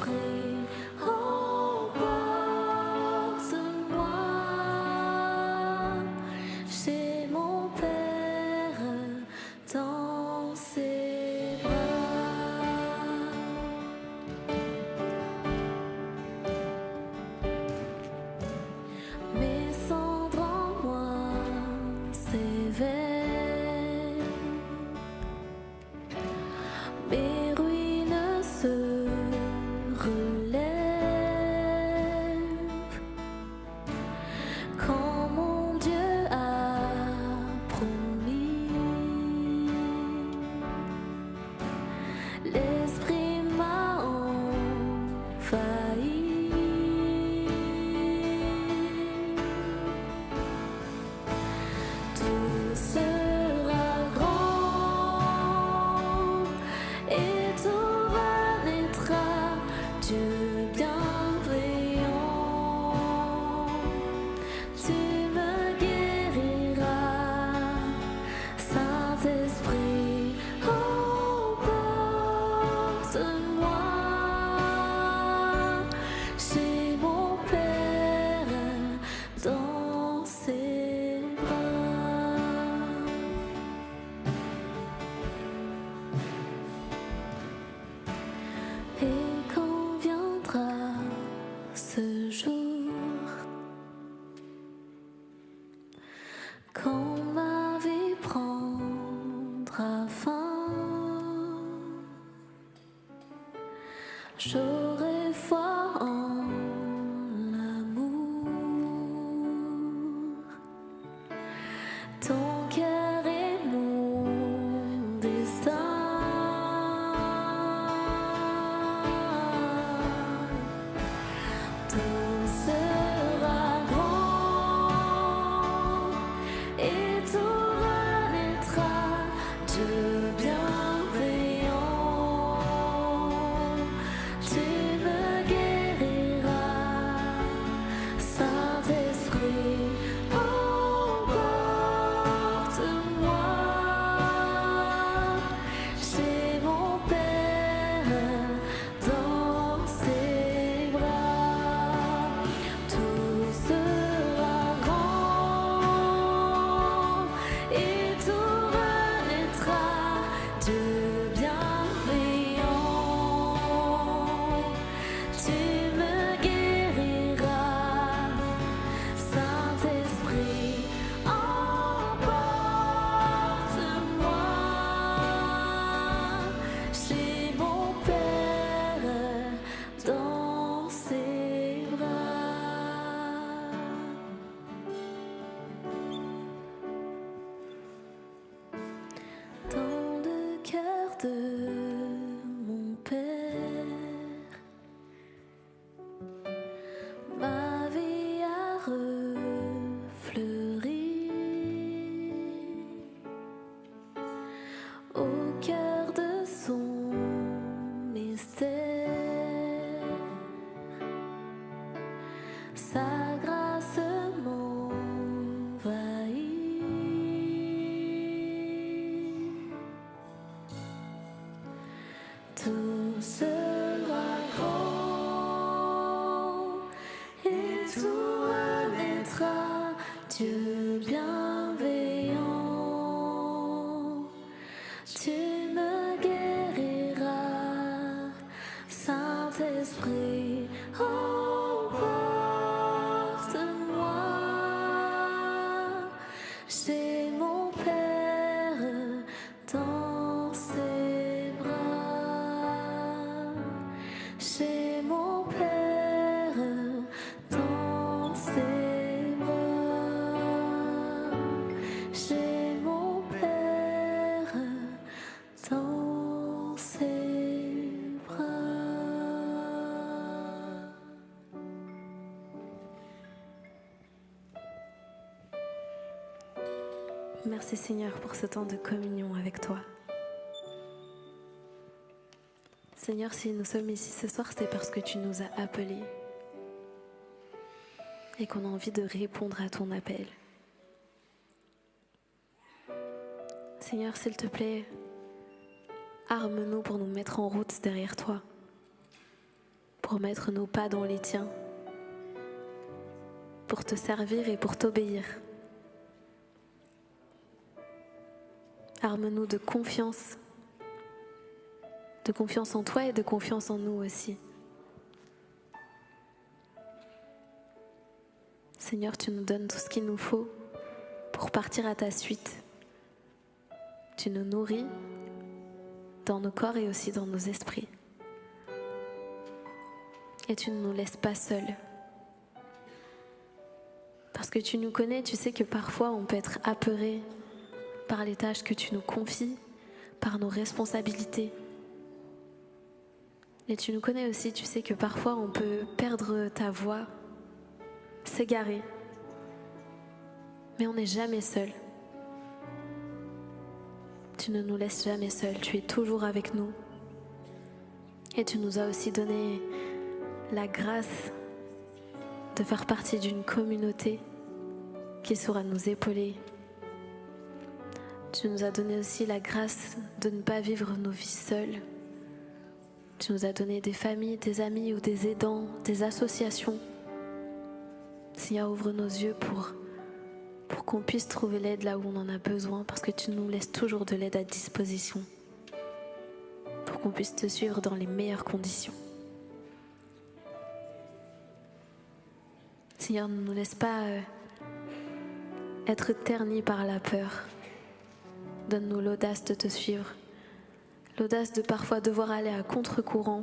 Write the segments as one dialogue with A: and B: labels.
A: Saint-Esprit, emporte-moi chez mon Père dans ses bras. Mes cendres en moi s'éveillent, mes ruines se relèvent quand mon Dieu a promis. L'Esprit m'a envahi. Tout sera grand et tout renaîtra, Dieu bienveillant. Tu me guériras, Saint-Esprit, emporte-moi chez mon Père dans ses bras. Et quand viendra ce jour, quand ma vie prendra fin, j'aurai foi en l'amour. Ton cœur est mon destin. Tout sera grand et tout renaîtra, Dieu bienveillant. Tu me guériras, Saint-Esprit, emporte-moi chez mon Père dans ses bras. Tout sera grand et tout renaîtra, Dieu bienveillant. Tu me guériras, Saint-Esprit, emporte-moi chez mon Père dans ses bras. Dans le cœur de mon Père, ma vie a refleuri. Au cœur de son mystère, sa grâce m'envahit. Tout sera grand et tout renaîtra, Dieu bienveillant. Tu me guériras, Saint-Esprit, emporte-moi chez mon Père dans ses bras. Chez mon Père dans ses bras. Chez mon Père dans ses bras. Merci Seigneur pour ce temps de communion avec toi. Seigneur, si nous sommes ici ce soir, c'est parce que tu nous as appelés et qu'on a envie de répondre à ton appel. Seigneur, s'il te plaît, arme-nous pour nous mettre en route derrière toi. pour mettre nos pas dans les tiens, pour te servir et pour t'obéir. Arme-nous de confiance en toi et de confiance en nous aussi. Seigneur, tu nous donnes tout ce qu'il nous faut pour partir à ta suite. Tu nous nourris dans nos corps et aussi dans nos esprits. Et tu ne nous laisses pas seuls. Parce que tu nous connais, tu sais que parfois on peut être apeuré par les tâches que tu nous confies, par nos responsabilités. Et tu nous connais aussi, tu sais que parfois on peut perdre ta voix, s'égarer. Mais on n'est jamais seul. Tu ne nous laisses jamais seuls, tu es toujours avec nous. Et tu nous as aussi donné la grâce de faire partie d'une communauté qui saura nous épauler. Tu nous as donné aussi la grâce de ne pas vivre nos vies seuls. Tu nous as donné des familles, des amis ou des aidants, des associations. Seigneur, ouvre nos yeux pour qu'on puisse trouver l'aide là où on en a besoin, parce que tu nous laisses toujours de l'aide à disposition, pour qu'on puisse te suivre dans les meilleures conditions. Seigneur, ne nous laisse pas être ternis par la peur. Donne-nous l'audace de te suivre, l'audace de parfois devoir aller à contre-courant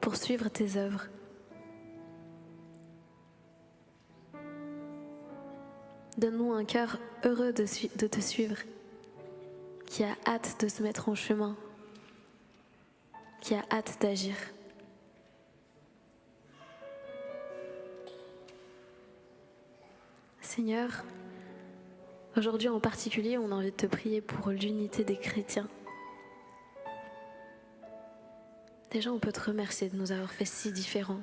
A: pour suivre tes œuvres. Donne-nous un cœur heureux de te suivre, qui a hâte de se mettre en chemin, qui a hâte d'agir. Seigneur, aujourd'hui en particulier, on a envie de te prier pour l'unité des chrétiens. Déjà, on peut te remercier de nous avoir fait si différents.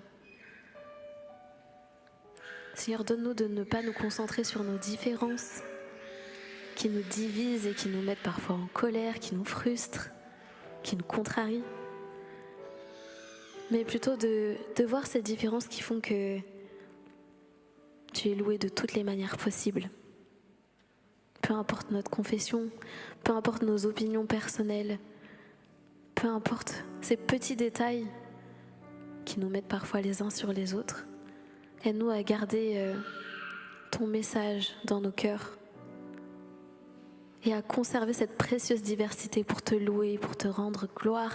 A: Seigneur, donne-nous de ne pas nous concentrer sur nos différences qui nous divisent et qui nous mettent parfois en colère, qui nous frustrent, qui nous contrarient. Mais plutôt de voir ces différences qui font que tu es loué de toutes les manières possibles. Peu importe notre confession, peu importe nos opinions personnelles, peu importe ces petits détails qui nous mettent parfois les uns sur les autres. Aide-nous à garder ton message dans nos cœurs et à conserver cette précieuse diversité pour te louer, pour te rendre gloire.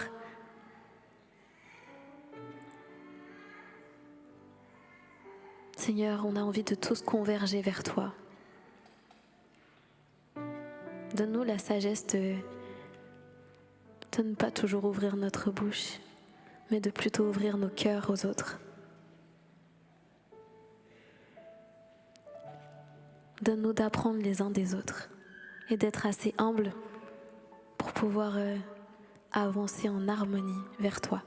A: Seigneur, on a envie de tous converger vers toi. Donne-nous la sagesse de ne pas toujours ouvrir notre bouche, mais de plutôt ouvrir nos cœurs aux autres. Donne-nous d'apprendre les uns des autres et d'être assez humbles pour pouvoir avancer en harmonie vers toi,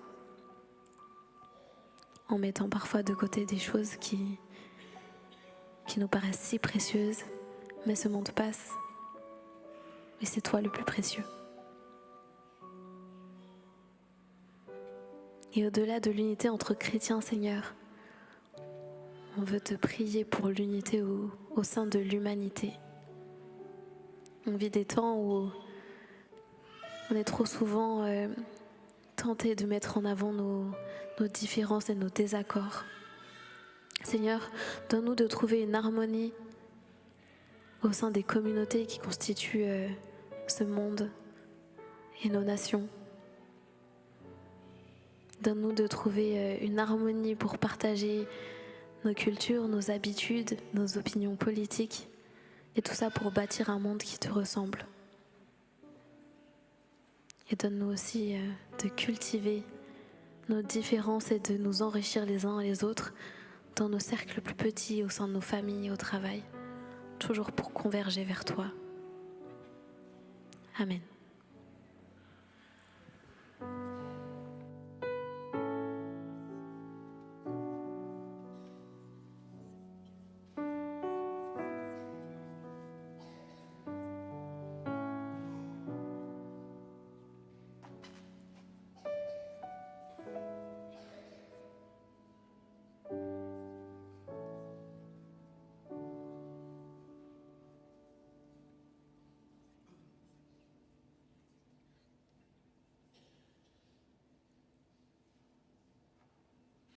A: en mettant parfois de côté des choses qui nous paraissent si précieuses, mais ce monde passe et c'est toi le plus précieux. Et au-delà de l'unité entre chrétiens, Seigneur, on veut te prier pour l'unité au sein de l'humanité. On vit des temps où on est trop souvent tenté de mettre en avant nos différences et nos désaccords. Seigneur, donne-nous de trouver une harmonie au sein des communautés qui constituent ce monde et nos nations. Donne-nous de trouver une harmonie pour partager nos cultures, nos habitudes, nos opinions politiques, et tout ça pour bâtir un monde qui te ressemble. Et donne-nous aussi de cultiver nos différences et de nous enrichir les uns les autres dans nos cercles plus petits, au sein de nos familles et au travail, toujours pour converger vers toi. Amen.